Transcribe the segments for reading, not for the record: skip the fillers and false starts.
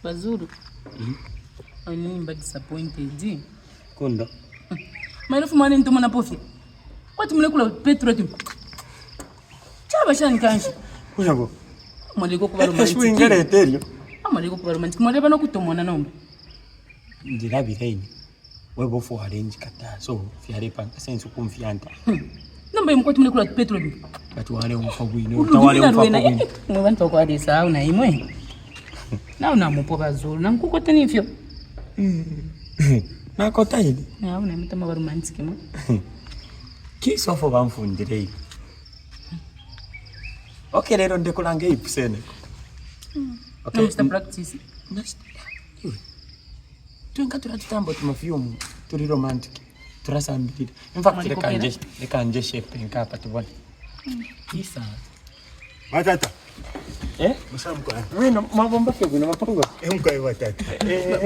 Bazuru. Animba disappointed. Kondo. Marefu mwana ntoma na pofi. Kwati mulekula petro tim. Chaba shani kanshi. Uyabo. Mwaliko kuba romantic. Eshu ingere eterio. Mwaliko kuba romantic. Mwaleba no kutomona nombe. Ndirabireini. Webo fo arrange kata. So, fiare panga sense kumfianta. Nombe mkwati mulekula petro tim. Batu wale umfagwini. Utawale umfagwini. Mwanto kwa desa una imwe. Na una mupo Bazuru. Na nkukote nifyo. Na kota hili. Ya una mtama ba romantic mo. Kisofo bamfundire. Okay, lero ndekolange ipusene. Okay. No Mr. Practice. Tuenga turatambo tumafiyumu. Turi romantic. Turasambirira. In fact, lekanje shape nkapa tubone. Kisa. Matata. Musamko. Wino mabomba fego na mapongo. Mkai watata.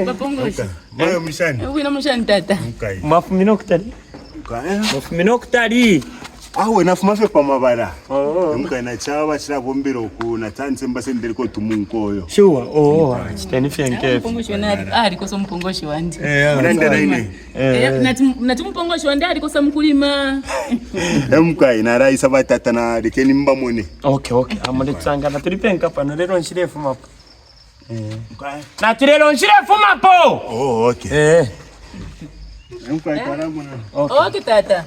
Mapongo. Mayo mshani. Wino mshani tata. Mkai. Mafumino kutali. Mkai. Mafumino kutali. Awe nafumafe kwa mabara. Mkai na chawa chira bombero ku na tanze mbase ndiriko tumunkoyo. Sure. Chitani fyenke. Mpongoshi na ariko so mpongoshi wandi. Unandera ine. Nati mpongoshi wandi ariko so mkulima. Mkai na raisa batata na likeni mbamone. Okay. Amole tsanga na tulipenka pano lero nshirefu mapo. Mkai. Na lero nshirefu mapo. Okay. Mkai karamu na. Okay tata.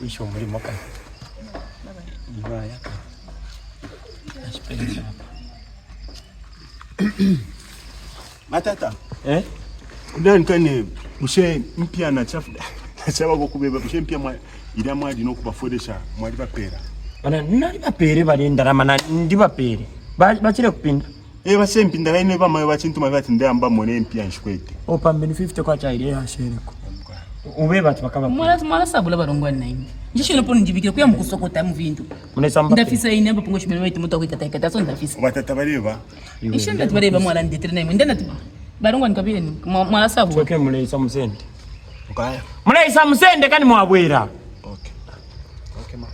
Isho muri moka. Ibaya. Ashpeleza. Matata. Ndani kane ushe mpya na chafu. Chaba gokubeba ushe mpya mwa ira mwadi no kubafodesha mwadi bapera. Bana nali bapere bali ndarama na ndi bapere. Bachire kupinda. Base mpinda ine bamayo bacintuma bati ndamba mone mpya nshkwete. Opa mbeni 50 kwa chaire ya shereko. Ube batu bakaba. Mwana sabula barongwa naini. Njisho napo njibikira kuya mukusokota mu vindu. Munesamba. Ndafisa ine abo pongoshi mwe wetu muto kwikata so ndafisa. Batata bareba. Isho ndati bareba mwana ndetre nayi ndana tu. Barongwa nkabireni mwana sabu. Choke muleisa musende. Ukaya. Muleisa musende kani mwabwera. Okay ma.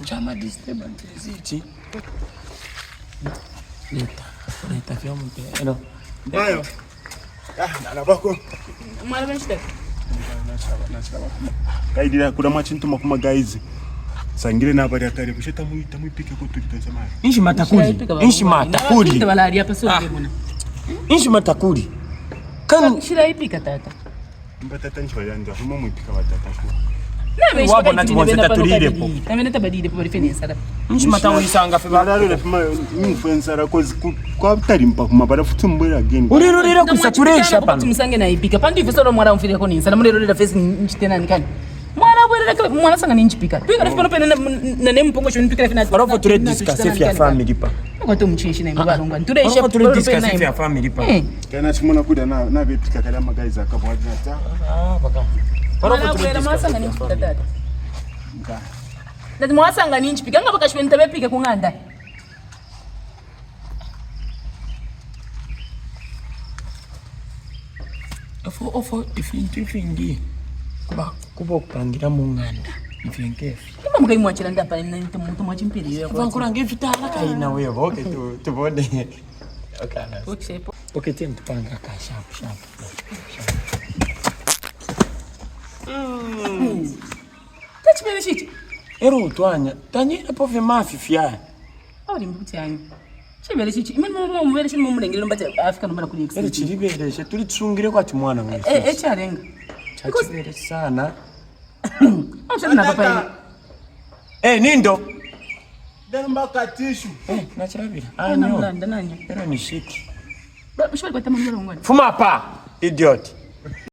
Chama disturbance zichi. Leta fia mpe. No. Bayo. Na bako. Mwana benchite. Kaidira kuna machintu kuma guys. Sangire na bari atari kusheta muipike ko tuliteza mali. Inshi matakuri. Ndabalari hapa sio mbona. Inshi matakuri. Kan shira ipika tata. Mbatata nchi wajanja humo muipika watata shu. Wabo na tibonzeta tulire po. Na mimi natabadili po reference. Inshi matauri sanga fe bala rero fima influencer ko kwa butari mpa kuma bara futumbura again. Uriro kusaturesha pano. Tumusange na ipika. Pandi visoro mwara mfire ko ninsa. Na murero face nchitena nikani. Mwana bwerera mwana sanga ninchipika. Twika rafino pena na name pongoshi nipika fina. Parofo tule discuss ya family pa. Ngoto mchishi na ibaronga. Turesha parofo tule discuss ya family pa. Kana chimona kuda na bepika kala magaiza akabwadza ta. Baka. Parofo tule mwana sanga ninchipika tata. Ndati mwana sanga ninchipika ngaba kashwe ntabepika kunganda. Ofo ifingi. Kuba kupangira mu nganda mfyenkefi kama mukai mwachira ndapa ina muntu mwachimpiri yo yakora ngevitala kaina wewe okay tubone okay tem tupanga ka sharp tachimene shiti ero utwanya tanyira pove mafi fya awuri mbutyanyi chibere chichi imene mumubere chini mumulengere mbati afika nombala kuli ero chilibereshe tuli tsungire kwati mwana wewe charenga chachibere sana amshana papa nindo Demba katishu nachirabira nani ero ni shiki bashobora kwata mamura ngwani fuma pa idiot